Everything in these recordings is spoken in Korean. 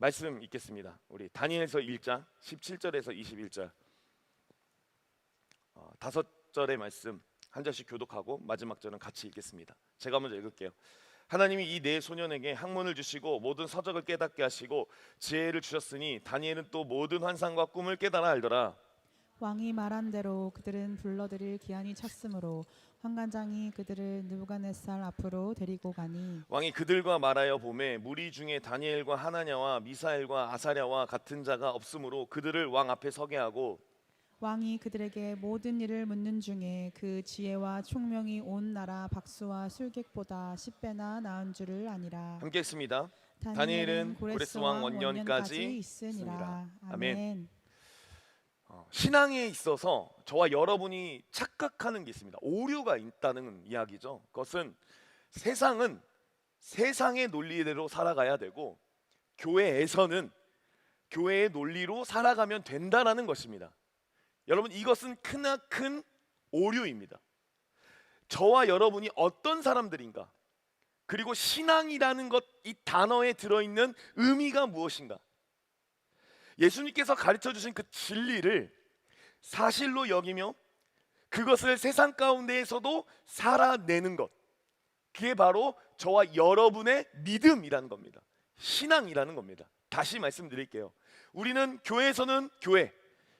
말씀 읽겠습니다. 우리 다니엘서 1장 17절에서 21절 5절의 말씀 한 절씩 교독하고 마지막 절은 같이 읽겠습니다. 제가 먼저 읽을게요. 하나님이 이 네 소년에게 학문을 주시고 모든 서적을 깨닫게 하시고 지혜를 주셨으니 다니엘은 또 모든 환상과 꿈을 깨달아 알더라. 왕이 말한 대로 그들은 불러들일 기한이 찼으므로 환관장이 그들을 느부갓네살 앞으로 데리고 가니 왕이 그들과 말하여 보매 무리 중에 다니엘과 하나냐와 미사엘과 아사랴와 같은 자가 없으므로 그들을 왕 앞에 서게 하고 왕이 그들에게 모든 일을 묻는 중에 그 지혜와 총명이 온 나라 박수와 술객보다 10배나 나은 줄을 아니라. 함께 했습니다. 다니엘은 고레스 왕 원년까지 있으니라. 아멘. 신앙에 있어서 저와 여러분이 착각하는 게 있습니다. 오류가 있다는 이야기죠. 그것은 세상은 세상의 논리대로 살아가야 되고 교회에서는 교회의 논리로 살아가면 된다라는 것입니다. 여러분, 이것은 크나큰 오류입니다. 저와 여러분이 어떤 사람들인가, 그리고 신앙이라는 것, 이 단어에 들어있는 의미가 무엇인가, 예수님께서 가르쳐 주신 그 진리를 사실로 여기며 그것을 세상 가운데에서도 살아내는 것, 그게 바로 저와 여러분의 믿음이라는 겁니다. 신앙이라는 겁니다. 다시 말씀드릴게요. 우리는 교회에서는 교회,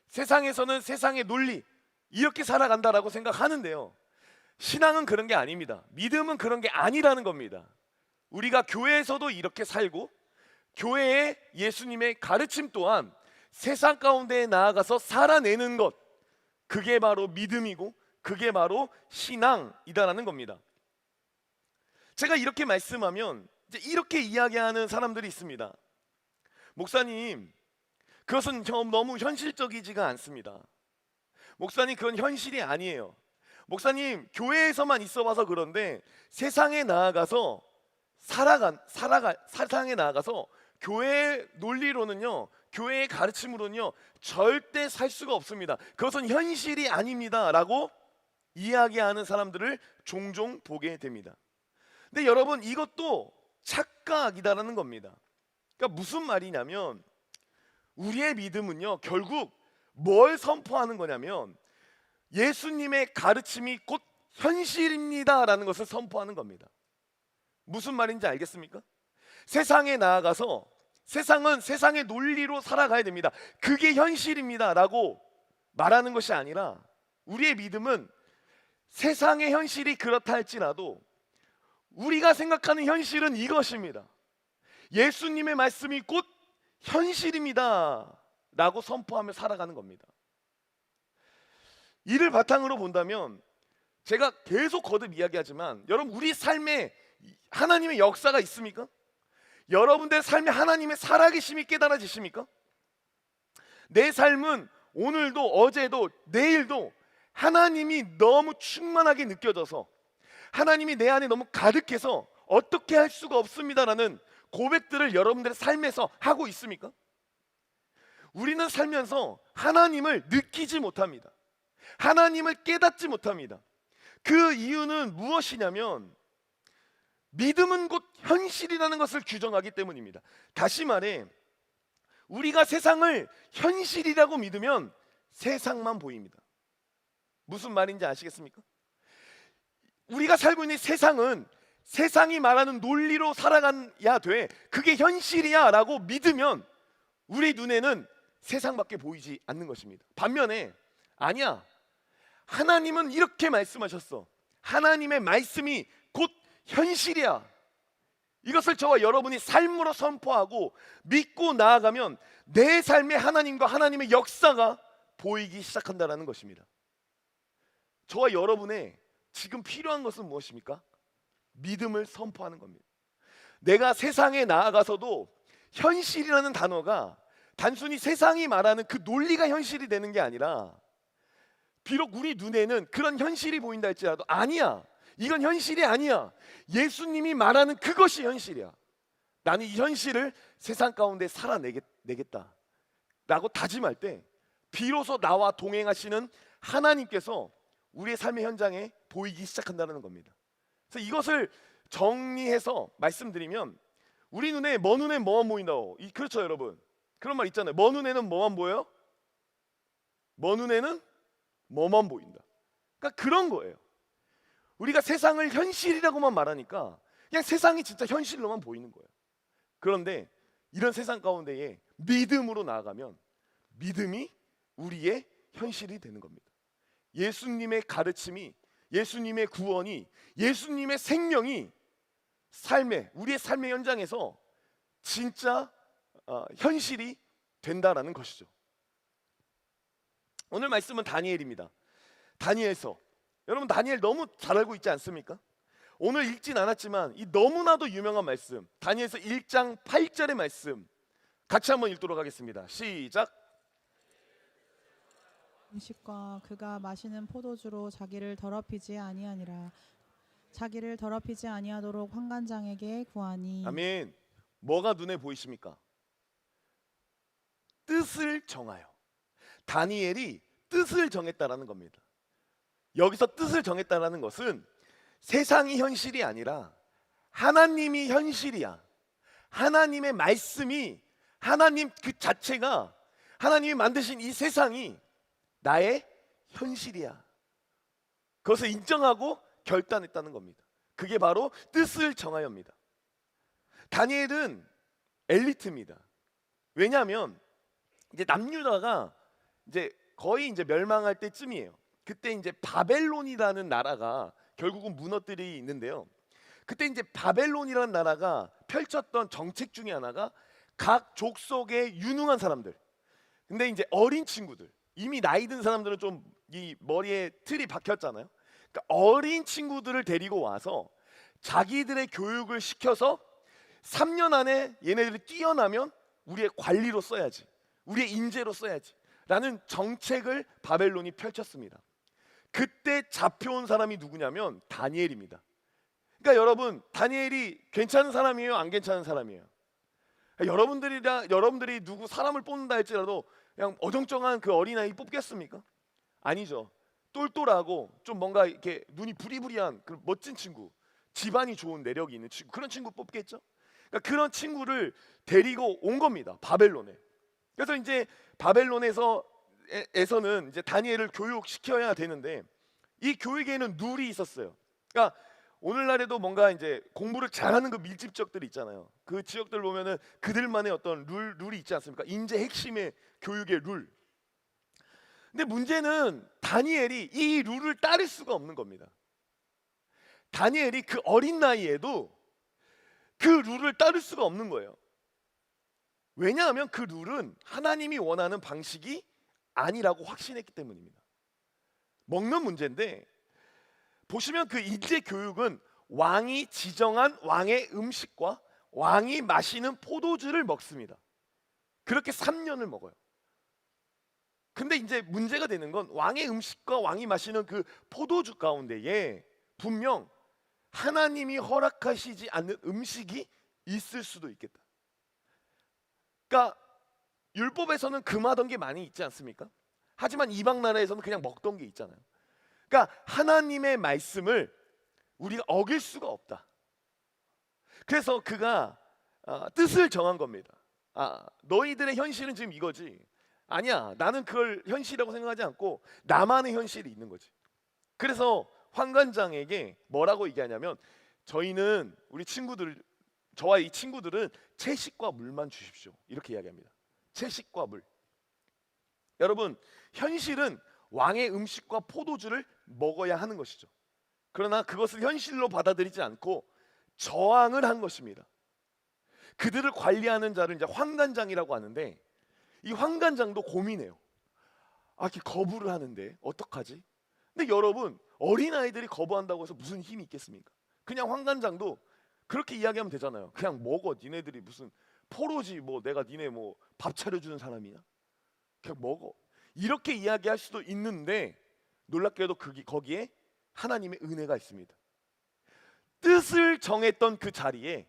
세상에서는 세상의 논리, 이렇게 살아간다라고 생각하는데요, 신앙은 그런 게 아닙니다. 믿음은 그런 게 아니라는 겁니다. 우리가 교회에서도 이렇게 살고 교회의 예수님의 가르침 또한 세상 가운데에 나아가서 살아내는 것, 그게 바로 믿음이고 그게 바로 신앙이다라는 겁니다. 제가 이렇게 말씀하면 이제 이렇게 이야기하는 사람들이 있습니다. 목사님, 그것은 너무 현실적이지가 않습니다. 목사님, 그건 현실이 아니에요. 목사님, 교회에서만 있어봐서 그런데 세상에 나아가서 세상에 나아가서 교회의 논리로는요, 교회의 가르침으로는요 절대 살 수가 없습니다. 그것은 현실이 아닙니다 라고 이야기하는 사람들을 종종 보게 됩니다. 근데 여러분, 이것도 착각이다라는 겁니다. 그러니까 무슨 말이냐면, 우리의 믿음은요 결국 뭘 선포하는 거냐면 예수님의 가르침이 곧 현실입니다 라는 것을 선포하는 겁니다. 무슨 말인지 알겠습니까? 세상에 나아가서 세상은 세상의 논리로 살아가야 됩니다, 그게 현실입니다 라고 말하는 것이 아니라, 우리의 믿음은 세상의 현실이 그렇다 할지라도 우리가 생각하는 현실은 이것입니다. 예수님의 말씀이 곧 현실입니다 라고 선포하며 살아가는 겁니다. 이를 바탕으로 본다면 제가 계속 거듭 이야기하지만, 여러분, 우리 삶에 하나님의 역사가 있습니까? 여러분들의 삶에 하나님의 살아계심이 깨달아지십니까? 내 삶은 오늘도 어제도 내일도 하나님이 너무 충만하게 느껴져서, 하나님이 내 안에 너무 가득해서 어떻게 할 수가 없습니다라는 고백들을 여러분들의 삶에서 하고 있습니까? 우리는 살면서 하나님을 느끼지 못합니다. 하나님을 깨닫지 못합니다. 그 이유는 무엇이냐면, 믿음은 곧 현실이라는 것을 규정하기 때문입니다. 다시 말해, 우리가 세상을 현실이라고 믿으면 세상만 보입니다. 무슨 말인지 아시겠습니까? 우리가 살고 있는 세상은 세상이 말하는 논리로 살아가야 돼, 그게 현실이야 라고 믿으면 우리 눈에는 세상밖에 보이지 않는 것입니다. 반면에 아니야, 하나님은 이렇게 말씀하셨어, 하나님의 말씀이 곧 현실이야, 이것을 저와 여러분이 삶으로 선포하고 믿고 나아가면 내 삶에 하나님과 하나님의 역사가 보이기 시작한다는 것입니다. 저와 여러분의 지금 필요한 것은 무엇입니까? 믿음을 선포하는 겁니다. 내가 세상에 나아가서도 현실이라는 단어가 단순히 세상이 말하는 그 논리가 현실이 되는 게 아니라, 비록 우리 눈에는 그런 현실이 보인다 할지라도 아니야, 이건 현실이 아니야, 예수님이 말하는 그것이 현실이야, 나는 이 현실을 세상 가운데 살아내겠다 라고 다짐할 때 비로소 나와 동행하시는 하나님께서 우리의 삶의 현장에 보이기 시작한다는 겁니다. 그래서 이것을 정리해서 말씀드리면, 우리 눈에 먼 눈에 뭐만 보인다고. 그렇죠, 여러분. 그런 말 있잖아요. 먼 눈에는 뭐만 보여요? 먼 눈에는 뭐만 보인다. 그러니까 그런 거예요. 우리가 세상을 현실이라고만 말하니까 그냥 세상이 진짜 현실로만 보이는 거예요. 그런데 이런 세상 가운데에 믿음으로 나아가면 믿음이 우리의 현실이 되는 겁니다. 예수님의 가르침이, 예수님의 구원이, 예수님의 생명이 우리의 삶의 현장에서 진짜 현실이 된다라는 것이죠. 오늘 말씀은 다니엘입니다. 다니엘서. 여러분 다니엘 너무 잘 알고 있지 않습니까? 오늘 읽진 않았지만 이 너무나도 유명한 말씀, 다니엘서 1장 8절의 말씀 같이 한번 읽도록 하겠습니다. 시작. 음식과 그가 마시는 포도주로 자기를 더럽히지 아니하니라. 자기를 더럽히지 아니하도록 환관장에게 구하니. 아멘. 뭐가 눈에 보이십니까? 뜻을 정하여. 다니엘이 뜻을 정했다라는 겁니다. 여기서 뜻을 정했다라는 것은 세상이 현실이 아니라 하나님이 현실이야. 하나님의 말씀이, 하나님 그 자체가, 하나님이 만드신 이 세상이 나의 현실이야. 그것을 인정하고 결단했다는 겁니다. 그게 바로 뜻을 정하여입니다. 다니엘은 엘리트입니다. 왜냐하면 이제 남유다가 이제 거의 이제 멸망할 때쯤이에요. 그때 이제 바벨론이라는 나라가 결국은 무너뜨리 있는데요. 그때 이제 바벨론이라는 나라가 펼쳤던 정책 중에 하나가 각 족속의 유능한 사람들. 근데 이제 어린 친구들, 이미 나이 든 사람들은 좀 이 머리에 틀이 박혔잖아요. 그러니까 어린 친구들을 데리고 와서 자기들의 교육을 시켜서 3년 안에 얘네들이 뛰어나면 우리의 관리로 써야지, 우리의 인재로 써야지 라는 정책을 바벨론이 펼쳤습니다. 그때 잡혀온 사람이 누구냐면 다니엘입니다. 그러니까 여러분, 다니엘이 괜찮은 사람이에요, 안 괜찮은 사람이에요? 여러분들이 누구 사람을 뽑는다 할지라도 그냥 어정쩡한 그 어린아이 뽑겠습니까? 아니죠. 똘똘하고 좀 뭔가 이렇게 눈이 부리부리한 그 멋진 친구, 집안이 좋은 내력이 있는 친구, 그런 친구 뽑겠죠. 그러니까 그런 친구를 데리고 온 겁니다, 바벨론에. 그래서 이제 바벨론에서는 이제 다니엘을 교육시켜야 되는데 이 교육에는 룰이 있었어요. 그러니까 오늘날에도 뭔가 이제 공부를 잘하는 그 밀집지역들이 있잖아요. 그 지역들 보면은 그들만의 어떤 룰이 있지 않습니까? 인재 핵심의 교육의 룰. 근데 문제는 다니엘이 이 룰을 따를 수가 없는 겁니다. 다니엘이 그 어린 나이에도 그 룰을 따를 수가 없는 거예요. 왜냐하면 그 룰은 하나님이 원하는 방식이 아니라고 확신했기 때문입니다. 먹는 문제인데 보시면 그 인재 교육은 왕이 지정한 왕의 음식과 왕이 마시는 포도주를 먹습니다. 그렇게 3년을 먹어요. 근데 이제 문제가 되는 건 왕의 음식과 왕이 마시는 그 포도주 가운데에 분명 하나님이 허락하시지 않는 음식이 있을 수도 있겠다. 그러니까 율법에서는 금하던 게 많이 있지 않습니까? 하지만 이방 나라에서는 그냥 먹던 게 있잖아요. 그러니까 하나님의 말씀을 우리가 어길 수가 없다. 그래서 그가 뜻을 정한 겁니다. 너희들의 현실은 지금 이거지. 아니야, 나는 그걸 현실이라고 생각하지 않고 나만의 현실이 있는 거지. 그래서 환관장에게 뭐라고 얘기하냐면 저희는 저와 이 친구들은 채식과 물만 주십시오, 이렇게 이야기합니다. 채식과 물. 여러분, 현실은 왕의 음식과 포도주를 먹어야 하는 것이죠. 그러나 그것을 현실로 받아들이지 않고 저항을 한 것입니다. 그들을 관리하는 자를 이제 환관장이라고 하는데 이 환관장도 고민해요. 이렇게 거부를 하는데 어떡하지? 근데 여러분, 어린아이들이 거부한다고 해서 무슨 힘이 있겠습니까? 그냥 환관장도 그렇게 이야기하면 되잖아요. 그냥 먹어, 니네들이 무슨 포로지 뭐 내가 니네 뭐 밥 차려주는 사람이냐? 그냥 먹어, 이렇게 이야기할 수도 있는데 놀랍게도 거기에 하나님의 은혜가 있습니다. 뜻을 정했던 그 자리에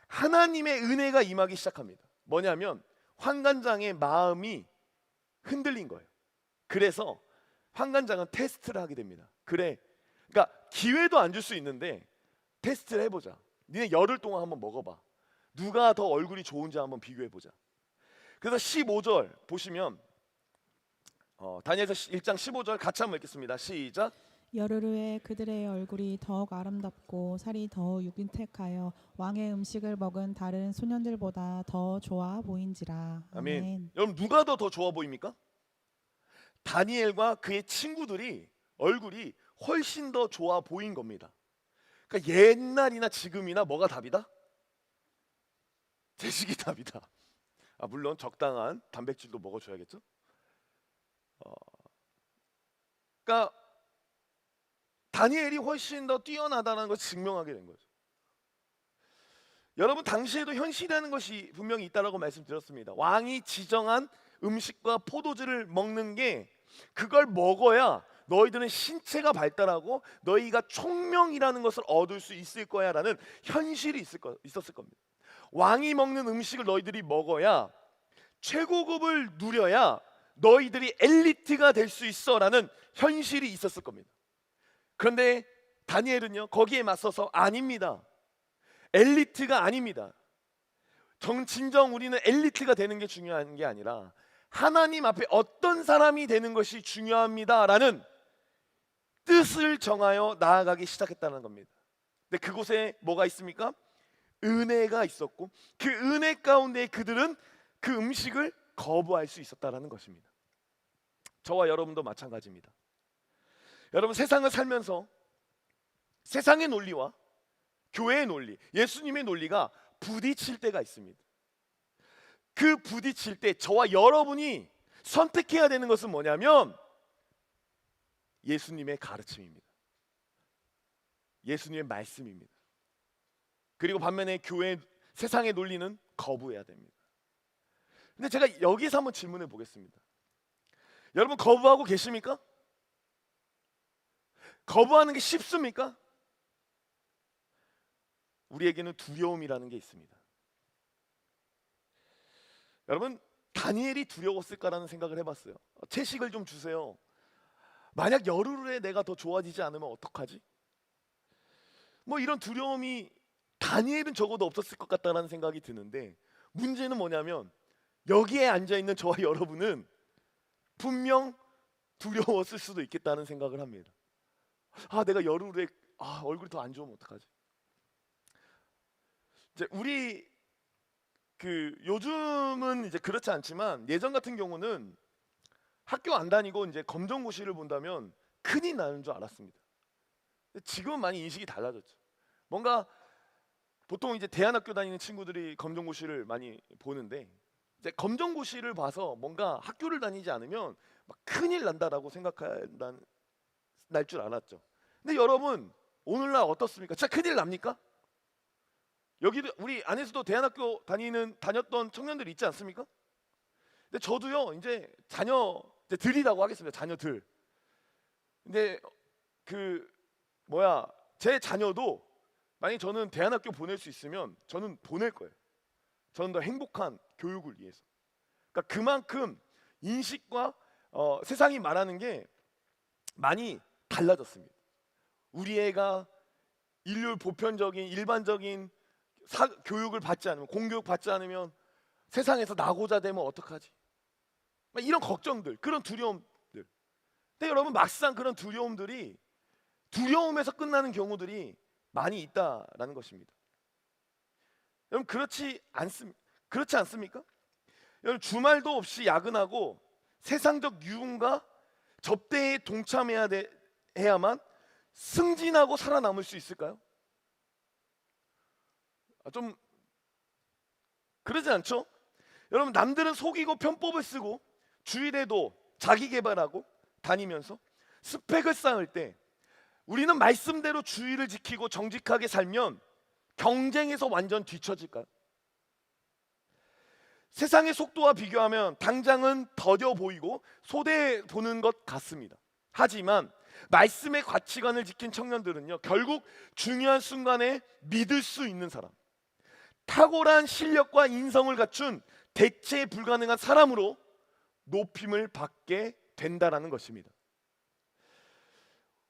하나님의 은혜가 임하기 시작합니다. 뭐냐면 환관장의 마음이 흔들린 거예요. 그래서 환관장은 테스트를 하게 됩니다. 그러니까 기회도 안 줄 수 있는데 테스트를 해보자. 니네 열흘 동안 한번 먹어봐. 누가 더 얼굴이 좋은지 한번 비교해 보자. 그래서 15절 보시면 다니엘서 1장 15절 같이 한번 읽겠습니다. 시작. 열흘 후에 그들의 얼굴이 더욱 아름답고 살이 더 윤택하여 왕의 음식을 먹은 다른 소년들보다 더 좋아 보인지라. 아멘. 아멘. 여러분 누가 더 좋아 보입니까? 다니엘과 그의 친구들이 얼굴이 훨씬 더 좋아 보인 겁니다. 그러니까 옛날이나 지금이나 뭐가 답이다? 채식이 답이다. 물론 적당한 단백질도 먹어줘야겠죠. 그러니까 다니엘이 훨씬 더 뛰어나다는 것을 증명하게 된 거죠. 여러분 당시에도 현실이라는 것이 분명히 있다라고 말씀드렸습니다. 왕이 지정한 음식과 포도주를 먹는 게 그걸 먹어야 너희들은 신체가 발달하고 너희가 총명이라는 것을 얻을 수 있을 거야라는 현실이 있었을 겁니다. 왕이 먹는 음식을 너희들이 먹어야 최고급을 누려야 너희들이 엘리트가 될 수 있어라는 현실이 있었을 겁니다. 그런데 다니엘은요 거기에 맞서서 아닙니다. 엘리트가 아닙니다. 진정 우리는 엘리트가 되는 게 중요한 게 아니라 하나님 앞에 어떤 사람이 되는 것이 중요합니다라는 뜻을 정하여 나아가기 시작했다는 겁니다. 근데 그곳에 뭐가 있습니까? 은혜가 있었고 그 은혜 가운데 그들은 그 음식을 거부할 수 있었다라는 것입니다. 저와 여러분도 마찬가지입니다. 여러분 세상을 살면서 세상의 논리와 교회의 논리, 예수님의 논리가 부딪힐 때가 있습니다. 그 부딪힐 때 저와 여러분이 선택해야 되는 것은 뭐냐면 예수님의 가르침입니다. 예수님의 말씀입니다. 그리고 반면에 교회 세상의 논리는 거부해야 됩니다. 근데 제가 여기서 한번 질문해 보겠습니다. 여러분 거부하고 계십니까? 거부하는 게 쉽습니까? 우리에게는 두려움이라는 게 있습니다. 여러분 다니엘이 두려웠을까라는 생각을 해봤어요. 채식을 좀 주세요. 만약 열흘 후에 내가 더 좋아지지 않으면 어떡하지? 뭐 이런 두려움이 다니엘은 적어도 없었을 것 같다는 생각이 드는데 문제는 뭐냐면 여기에 앉아있는 저와 여러분은 분명 두려웠을 수도 있겠다는 생각을 합니다. 내가 열흘 후에 얼굴이 더 안 좋으면 어떡하지? 이제 우리 요즘은 이제 그렇지 않지만 예전 같은 경우는 학교 안 다니고 이제 검정고시를 본다면 큰일 나는 줄 알았습니다. 지금은 많이 인식이 달라졌죠. 뭔가 보통 이제 대안학교 다니는 친구들이 검정고시를 많이 보는데 이제 검정고시를 봐서 뭔가 학교를 다니지 않으면 막 큰일 난다라고 날 줄 알았죠. 근데 여러분 오늘날 어떻습니까? 진짜 큰일 납니까? 여기도 우리 안에서도 대안학교 다녔던 청년들이 있지 않습니까? 근데 저도요 이제 자녀들이라고 하겠습니다. 자녀들. 근데 제 자녀도 만약 저는 대안학교 보낼 수 있으면 저는 보낼 거예요. 저는 더 행복한 교육을 위해서. 그러니까 그만큼 인식과 세상이 말하는 게 많이 달라졌습니다. 우리 애가 보편적인 일반적인 교육을 받지 않으면 공교육 받지 않으면 세상에서 나고자 되면 어떡하지? 이런 걱정들, 그런 두려움들. 근데 여러분 막상 그런 두려움에서 끝나는 경우들이 많이 있다라는 것입니다. 여러분 그렇지 않습니까? 여러분 주말도 없이 야근하고 세상적 유흥과 접대에 해야만 승진하고 살아남을 수 있을까요? 좀 그러지 않죠? 여러분 남들은 속이고 편법을 쓰고 주일에도 자기 개발하고 다니면서 스펙을 쌓을 때 우리는 말씀대로 주의를 지키고 정직하게 살면 경쟁에서 완전 뒤처질까요? 세상의 속도와 비교하면 당장은 더뎌 보이고 소대 보는 것 같습니다. 하지만 말씀의 가치관을 지킨 청년들은요 결국 중요한 순간에 믿을 수 있는 사람, 탁월한 실력과 인성을 갖춘 대체 불가능한 사람으로 높임을 받게 된다라는 것입니다.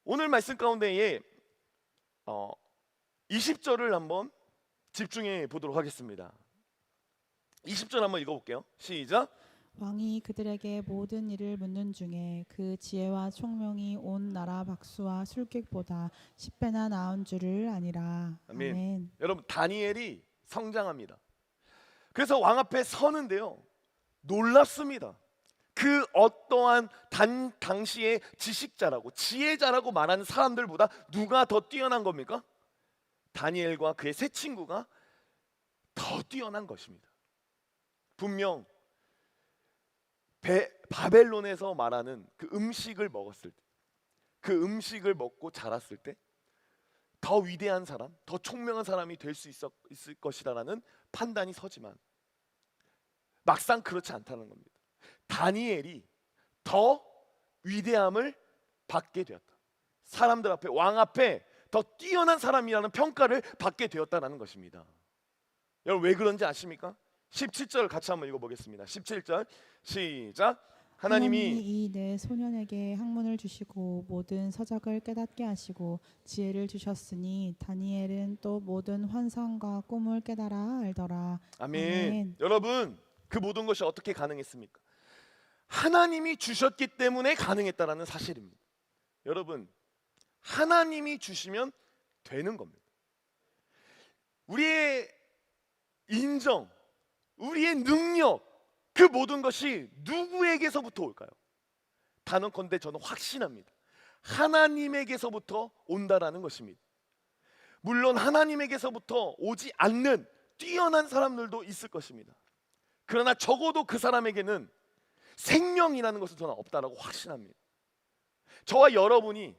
오늘 말씀 가운데에 20절을 한번 집중해 보도록 하겠습니다. 20절 한번 읽어볼게요. 시작. 왕이 그들에게 모든 일을 묻는 중에 그 지혜와 총명이 온 나라 박수와 술객보다 10배나 나은 줄을 아니라. 아멘. 아멘. 여러분, 다니엘이 성장합니다. 그래서 왕 앞에 서는데요, 놀랍습니다. 그 어떠한 당시의 지식자라고 지혜자라고 말하는 사람들보다 누가 더 뛰어난 겁니까? 다니엘과 그의 세 친구가 더 뛰어난 것입니다. 분명 바벨론에서 말하는 그 음식을 먹었을 때, 그 음식을 먹고 자랐을 때 더 위대한 사람, 더 총명한 사람이 될 수 있을 것이라는 판단이 서지만 막상 그렇지 않다는 겁니다. 다니엘이 더 위대함을 받게 되었다. 사람들 앞에, 왕 앞에 더 뛰어난 사람이라는 평가를 받게 되었다는 것입니다. 여러분, 왜 그런지 아십니까? 17절 같이 한번 읽어보겠습니다. 17절 시작. 하나님이 이 내 소년에게 학문을 주시고 모든 서적을 깨닫게 하시고 지혜를 주셨으니 다니엘은 또 모든 환상과 꿈을 깨달아 알더라. 아멘. 아멘. 여러분, 그 모든 것이 어떻게 가능했습니까? 하나님이 주셨기 때문에 가능했다라는 사실입니다. 여러분, 하나님이 주시면 되는 겁니다. 우리의 인정, 우리의 능력, 그 모든 것이 누구에게서부터 올까요? 단언컨대 저는 확신합니다. 하나님에게서부터 온다라는 것입니다. 물론 하나님에게서부터 오지 않는 뛰어난 사람들도 있을 것입니다. 그러나 적어도 그 사람에게는 생명이라는 것은 저는 없다라고 확신합니다. 저와 여러분이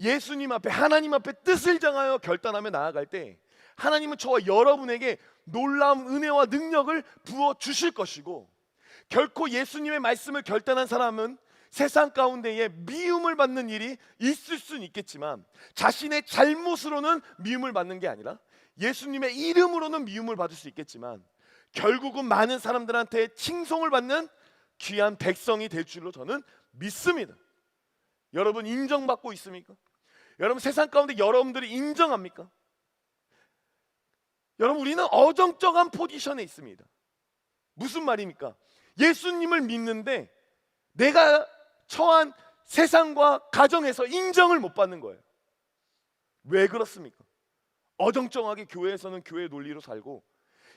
예수님 앞에, 하나님 앞에 뜻을 정하여 결단하며 나아갈 때 하나님은 저와 여러분에게 놀라운 은혜와 능력을 부어 주실 것이고, 결코 예수님의 말씀을 결단한 사람은 세상 가운데에 미움을 받는 일이 있을 수는 있겠지만 자신의 잘못으로는 미움을 받는 게 아니라 예수님의 이름으로는 미움을 받을 수 있겠지만 결국은 많은 사람들한테 칭송을 받는 귀한 백성이 될 줄로 저는 믿습니다. 여러분, 인정받고 있습니까? 여러분, 세상 가운데 여러분들이 인정합니까? 여러분, 우리는 어정쩡한 포지션에 있습니다. 무슨 말입니까? 예수님을 믿는데 내가 처한 세상과 가정에서 인정을 못 받는 거예요. 왜 그렇습니까? 어정쩡하게 교회에서는 교회의 논리로 살고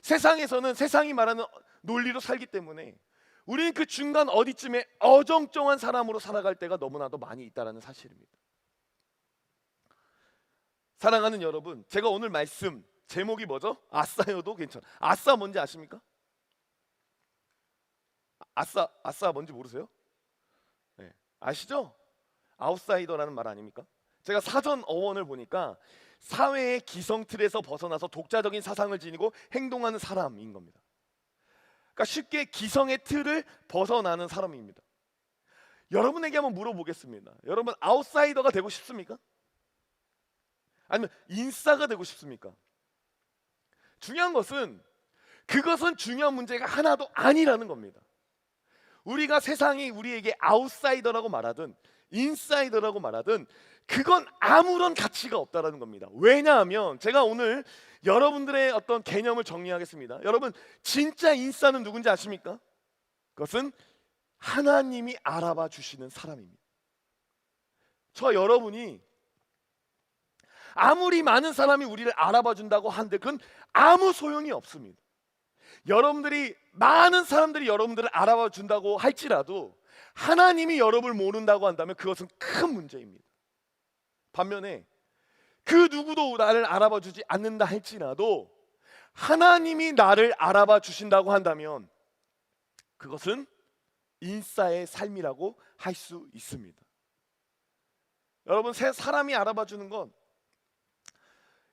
세상에서는 세상이 말하는 논리로 살기 때문에 우리는 그 중간 어디쯤에 어정쩡한 사람으로 살아갈 때가 너무나도 많이 있다는 사실입니다. 사랑하는 여러분, 제가 오늘 말씀 제목이 뭐죠? 아싸여도 괜찮아. 아싸 뭔지 아십니까? 아싸 뭔지 모르세요? 네, 아시죠? 아웃사이더라는 말 아닙니까? 제가 사전 어원을 보니까 사회의 기성틀에서 벗어나서 독자적인 사상을 지니고 행동하는 사람인 겁니다. 그러니까 쉽게 기성의 틀을 벗어나는 사람입니다. 여러분에게 한번 물어보겠습니다. 여러분, 아웃사이더가 되고 싶습니까? 아니면 인싸가 되고 싶습니까? 중요한 것은 그것은 중요한 문제가 하나도 아니라는 겁니다. 우리가 세상이 우리에게 아웃사이더라고 말하든 인사이더라고 말하든 그건 아무런 가치가 없다라는 겁니다. 왜냐하면 제가 오늘 여러분들의 어떤 개념을 정리하겠습니다. 여러분, 진짜 인싸는 누군지 아십니까? 그것은 하나님이 알아봐 주시는 사람입니다. 저와 여러분이 아무리 많은 사람이 우리를 알아봐 준다고 한들 그건 아무 소용이 없습니다. 많은 사람들이 여러분들을 알아봐 준다고 할지라도 하나님이 여러분을 모른다고 한다면 그것은 큰 문제입니다. 반면에 그 누구도 나를 알아봐 주지 않는다 할지라도 하나님이 나를 알아봐 주신다고 한다면 그것은 인싸의 삶이라고 할 수 있습니다. 여러분, 사람이 알아봐 주는 건,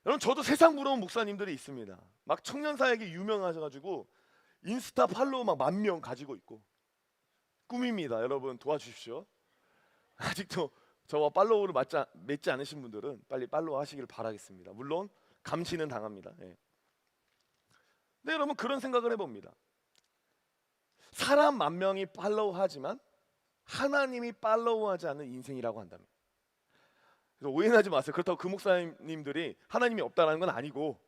여러분, 저도 세상 부러운 목사님들이 있습니다. 막 청년사역이 유명하셔가지고 인스타 팔로우 막 10,000명 가지고 있고 꿈입니다. 여러분, 도와주십시오. 아직도 저와 팔로우를 맺지 않으신 분들은 빨리 팔로우 하시길 바라겠습니다. 물론 감시는 당합니다. 예. 근데 여러분, 그런 생각을 해봅니다. 사람 10,000명이 팔로우하지만 하나님이 팔로우하지 않는 인생이라고 한다면, 그래서 오해하지 마세요. 그렇다고 그 목사님들이 하나님이 없다는 건 아니고,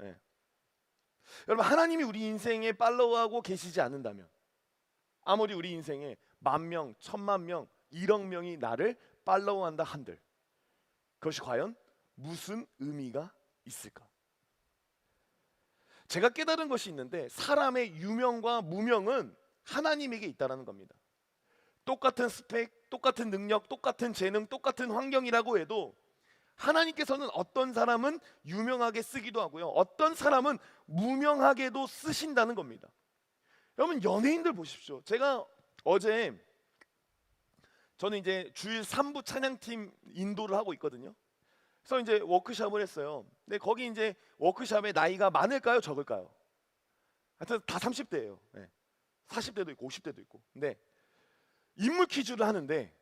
예. 여러분, 하나님이 우리 인생에 팔로우하고 계시지 않는다면, 아무리 우리 인생에 10,000명, 10,000,000명, 1억 명이 나를 팔로우한다 한들 그것이 과연 무슨 의미가 있을까? 제가 깨달은 것이 있는데, 사람의 유명과 무명은 하나님에게 있다라는 겁니다. 똑같은 스펙, 똑같은 능력, 똑같은 재능, 똑같은 환경이라고 해도 하나님께서는 어떤 사람은 유명하게 쓰기도 하고요, 어떤 사람은 무명하게도 쓰신다는 겁니다. 여러분, 연예인들 보십시오. 제가 어제, 저는 이제 주일 3부 찬양팀 인도를 하고 있거든요. 그래서 이제 워크숍을 했어요. 근데 거기 이제 워크숍에 나이가 많을까요, 적을까요? 하여튼 다 30대예요. 40대도 있고 50대도 있고. 근데 인물 퀴즈를 하는데,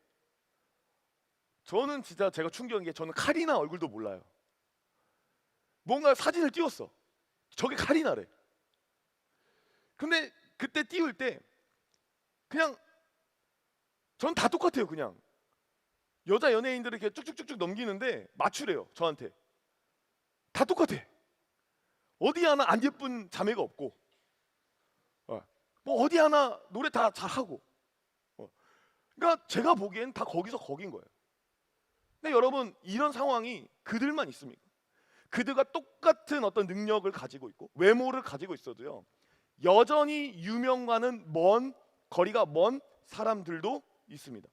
저는 진짜 제가 충격인 게, 저는 카리나 얼굴도 몰라요. 뭔가 사진을 띄웠어. 저게 카리나래. 근데 그때 띄울 때 그냥 전 다 똑같아요. 그냥 여자 연예인들을 이렇게 쭉쭉쭉쭉 넘기는데 맞추래요. 저한테 다 똑같아. 어디 하나 안 예쁜 자매가 없고, 뭐 어디 하나 노래 다 잘하고, 그러니까 제가 보기엔 다 거기서 거긴 거예요. 근데 여러분, 이런 상황이 그들만 있습니까? 그들과 똑같은 어떤 능력을 가지고 있고 외모를 가지고 있어도요, 여전히 유명과는 거리가 먼 사람들도 있습니다.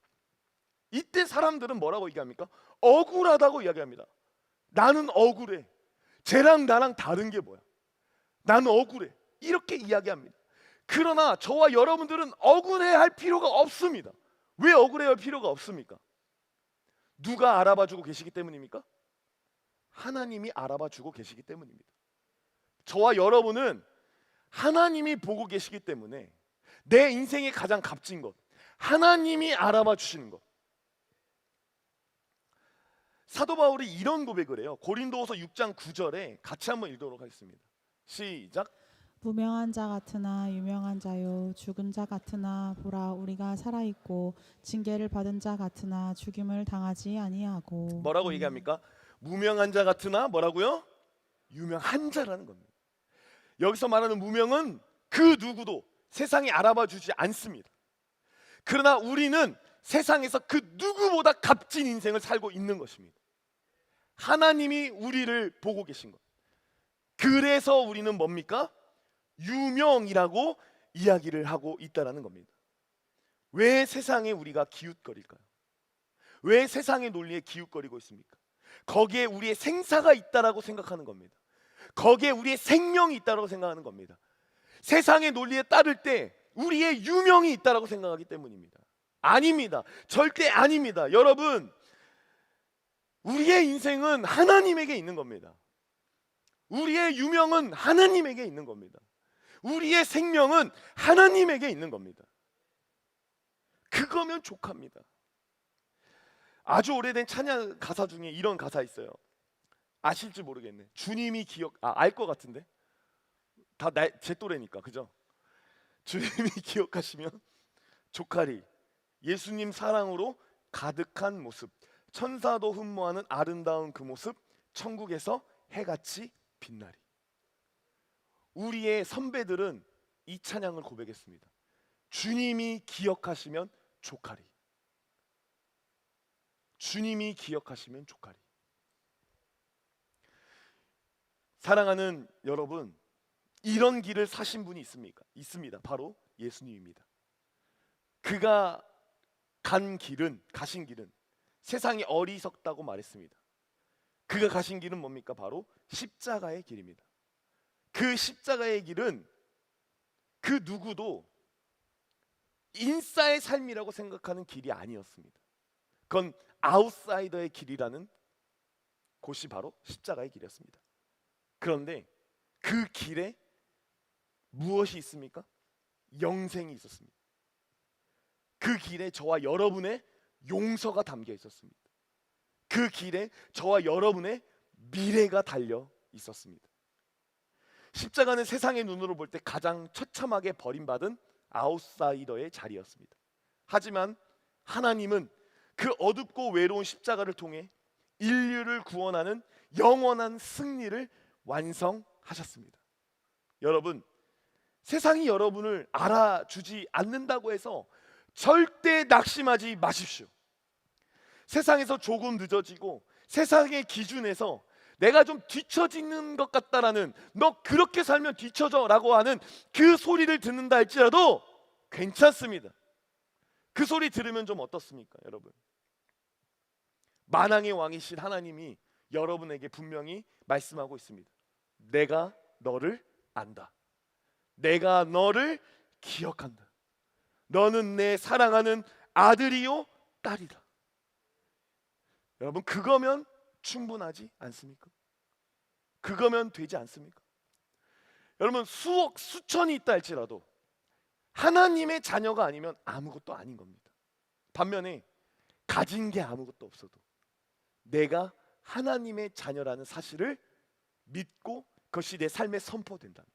이때 사람들은 뭐라고 얘기합니까? 억울하다고 이야기합니다. 나는 억울해. 쟤랑 나랑 다른 게 뭐야? 나는 억울해. 이렇게 이야기합니다. 그러나 저와 여러분들은 억울해할 필요가 없습니다. 왜 억울해할 필요가 없습니까? 누가 알아봐주고 계시기 때문입니까? 하나님이 알아봐주고 계시기 때문입니다. 저와 여러분은 하나님이 보고 계시기 때문에 내 인생의 가장 값진 것, 하나님이 알아봐 주시는 것. 사도 바울이 이런 고백을 해요. 고린도후서 6장 9절에 같이 한번 읽도록 하겠습니다. 시작. 무명한 자 같으나 유명한 자요, 죽은 자 같으나 보라 우리가 살아 있고, 징계를 받은 자 같으나 죽임을 당하지 아니하고. 뭐라고 얘기합니까? 무명한 자 같으나 뭐라고요? 유명한 자라는 겁니다. 여기서 말하는 무명은 그 누구도 세상이 알아봐 주지 않습니다. 그러나 우리는 세상에서 그 누구보다 값진 인생을 살고 있는 것입니다. 하나님이 우리를 보고 계신 것. 그래서 우리는 뭡니까? 유명이라고 이야기를 하고 있다는 겁니다. 왜 세상에 우리가 기웃거릴까요? 왜 세상의 논리에 기웃거리고 있습니까? 거기에 우리의 생사가 있다라고 생각하는 겁니다. 거기에 우리의 생명이 있다라고 생각하는 겁니다. 세상의 논리에 따를 때 우리의 유명이 있다라고 생각하기 때문입니다. 아닙니다. 절대 아닙니다. 여러분, 우리의 인생은 하나님에게 있는 겁니다. 우리의 유명은 하나님에게 있는 겁니다. 우리의 생명은 하나님에게 있는 겁니다. 그거면 족합니다. 아주 오래된 찬양 가사 중에 이런 가사 있어요. 아실지 모르겠네. 주님이 알 것 같은데, 다 제 또래니까, 그죠? 주님이 기억하시면 족하리. 예수님 사랑으로 가득한 모습, 천사도 흠모하는 아름다운 그 모습, 천국에서 해같이 빛나리. 우리의 선배들은 이 찬양을 고백했습니다. 주님이 기억하시면 족하리. 주님이 기억하시면 족하리. 사랑하는 여러분, 이런 길을 사신 분이 있습니까? 있습니다. 바로 예수님입니다. 그가 가신 길은 세상이 어리석다고 말했습니다. 그가 가신 길은 뭡니까? 바로 십자가의 길입니다. 그 십자가의 길은 그 누구도 인싸의 삶이라고 생각하는 길이 아니었습니다. 그건 아웃사이더의 길이라는 곳이 바로 십자가의 길이었습니다. 그런데 그 길에 무엇이 있습니까? 영생이 있었습니다. 그 길에 저와 여러분의 용서가 담겨 있었습니다. 그 길에 저와 여러분의 미래가 달려 있었습니다. 십자가는 세상의 눈으로 볼 때 가장 처참하게 버림받은 아웃사이더의 자리였습니다. 하지만 하나님은 그 어둡고 외로운 십자가를 통해 인류를 구원하는 영원한 승리를 완성하셨습니다. 여러분, 세상이 여러분을 알아주지 않는다고 해서 절대 낙심하지 마십시오. 세상에서 조금 늦어지고 세상의 기준에서 내가 좀 뒤처지는 것 같다라는, 너 그렇게 살면 뒤처져 라고 하는 그 소리를 듣는다 할지라도 괜찮습니다. 그 소리 들으면 좀 어떻습니까, 여러분? 만왕의 왕이신 하나님이 여러분에게 분명히 말씀하고 있습니다. 내가 너를 안다. 내가 너를 기억한다. 너는 내 사랑하는 아들이요 딸이다. 여러분, 그거면 충분하지 않습니까? 그거면 되지 않습니까? 여러분, 수억 수천이 있다 할지라도 하나님의 자녀가 아니면 아무것도 아닌 겁니다. 반면에 가진 게 아무것도 없어도 내가 하나님의 자녀라는 사실을 믿고 그것이 내 삶에 선포된다면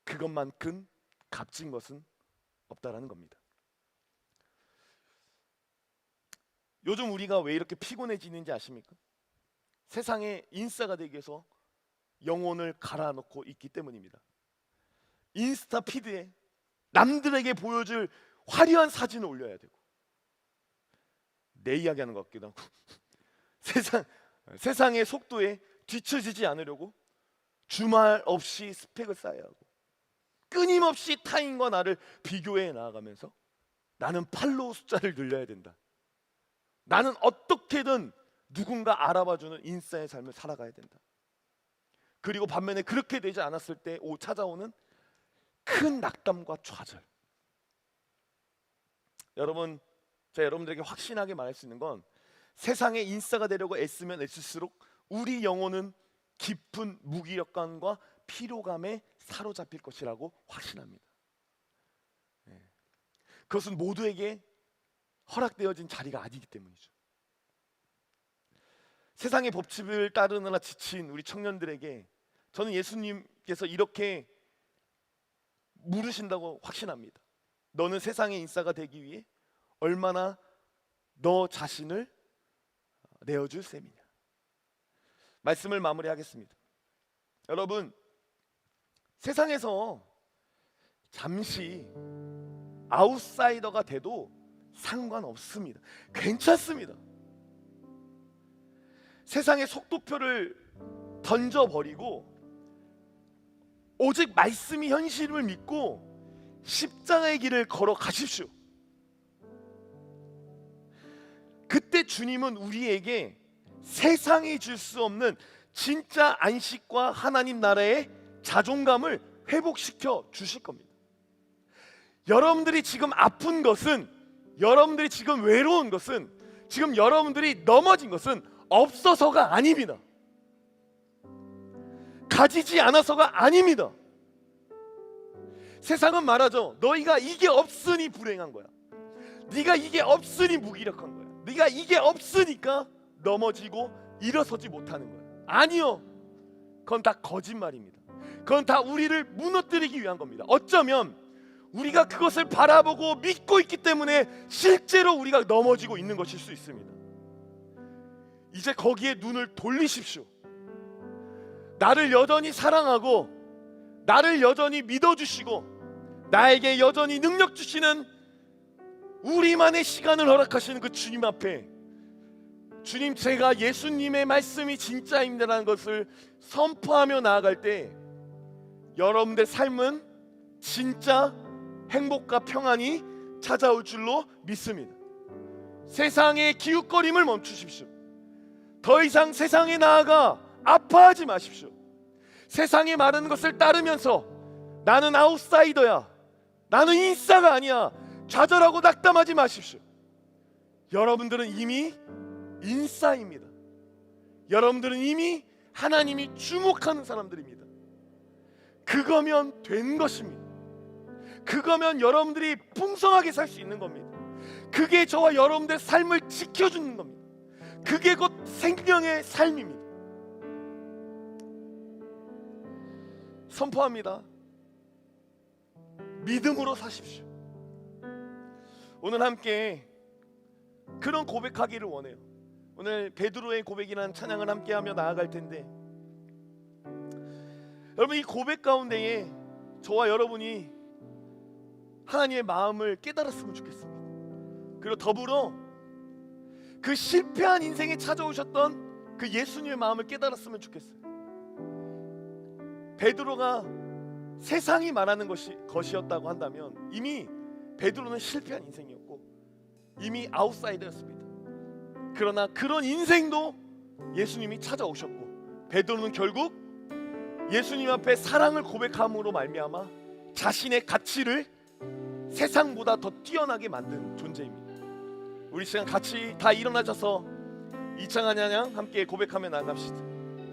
그것만큼 값진 것은 없다라는 겁니다. 요즘 우리가 왜 이렇게 피곤해지는지 아십니까? 세상에 인싸가 되기 위해서 영혼을 갈아넣고 있기 때문입니다. 인스타 피드에 남들에게 보여줄 화려한 사진을 올려야 되고, 내 이야기하는 것 같기도 하고 세상의 속도에 뒤처지지 않으려고 주말 없이 스펙을 쌓아야 하고, 끊임없이 타인과 나를 비교해 나아가면서 나는 팔로우 숫자를 늘려야 된다. 나는 어떻게든 누군가 알아봐주는 인싸의 삶을 살아가야 된다. 그리고 반면에 그렇게 되지 않았을 때 찾아오는 큰 낙담과 좌절. 여러분, 제가 여러분들에게 확신하게 말할 수 있는 건 세상의 인싸가 되려고 애쓰면 애쓸수록 우리 영혼은 깊은 무기력감과 피로감에 사로잡힐 것이라고 확신합니다. 그것은 모두에게 허락되어진 자리가 아니기 때문이죠. 세상의 법칙을 따르느라 지친 우리 청년들에게 저는 예수님께서 이렇게 물으신다고 확신합니다. 너는 세상의 인싸가 되기 위해 얼마나 너 자신을 내어줄 셈이냐. 말씀을 마무리하겠습니다. 여러분, 세상에서 잠시 아웃사이더가 돼도 상관없습니다. 괜찮습니다. 세상의 속도표를 던져버리고 오직 말씀이 현실을 믿고 십자가의 길을 걸어가십시오. 그때 주님은 우리에게 세상이 줄 수 없는 진짜 안식과 하나님 나라의 자존감을 회복시켜 주실 겁니다. 여러분들이 지금 아픈 것은, 여러분들이 지금 외로운 것은, 지금 여러분들이 넘어진 것은 없어서가 아닙니다. 가지지 않아서가 아닙니다. 세상은 말하죠. 너희가 이게 없으니 불행한 거야. 네가 이게 없으니 무기력한 거야. 네가 이게 없으니까 넘어지고 일어서지 못하는 거야. 아니요, 그건 다 거짓말입니다. 그건 다 우리를 무너뜨리기 위한 겁니다. 어쩌면 우리가 그것을 바라보고 믿고 있기 때문에 실제로 우리가 넘어지고 있는 것일 수 있습니다. 이제 거기에 눈을 돌리십시오. 나를 여전히 사랑하고 나를 여전히 믿어주시고 나에게 여전히 능력 주시는, 우리만의 시간을 허락하시는 그 주님 앞에, 주님, 제가 예수님의 말씀이 진짜입니다라는 것을 선포하며 나아갈 때 여러분들 삶은 진짜 행복과 평안이 찾아올 줄로 믿습니다. 세상의 기웃거림을 멈추십시오. 더 이상 세상에 나아가 아파하지 마십시오. 세상이 말하는 것을 따르면서 나는 아웃사이더야, 나는 인싸가 아니야, 좌절하고 낙담하지 마십시오. 여러분들은 이미 인싸입니다. 여러분들은 이미 하나님이 주목하는 사람들입니다. 그거면 된 것입니다. 그거면 여러분들이 풍성하게 살 수 있는 겁니다. 그게 저와 여러분들의 삶을 지켜주는 겁니다. 그게 곧 생명의 삶입니다. 선포합니다. 믿음으로 사십시오. 오늘 함께 그런 고백하기를 원해요. 오늘 베드로의 고백이라는 찬양을 함께하며 나아갈 텐데, 여러분, 이 고백 가운데에 저와 여러분이 하나님의 마음을 깨달았으면 좋겠습니다. 그리고 더불어 그 실패한 인생에 찾아오셨던 그 예수님의 마음을 깨달았으면 좋겠어요. 베드로가 세상이 말하는 것이었다고 한다면 이미 베드로는 실패한 인생이었고 이미 아웃사이더였습니다. 그러나 그런 인생도 예수님이 찾아오셨고 베드로는 결국 예수님 앞에 사랑을 고백함으로 말미암아 자신의 가치를 세상보다 더 뛰어나게 만든 존재입니다. 우리 시간 같이 다 일어나셔서 이창한 찬양 함께 고백하며 나갑시다.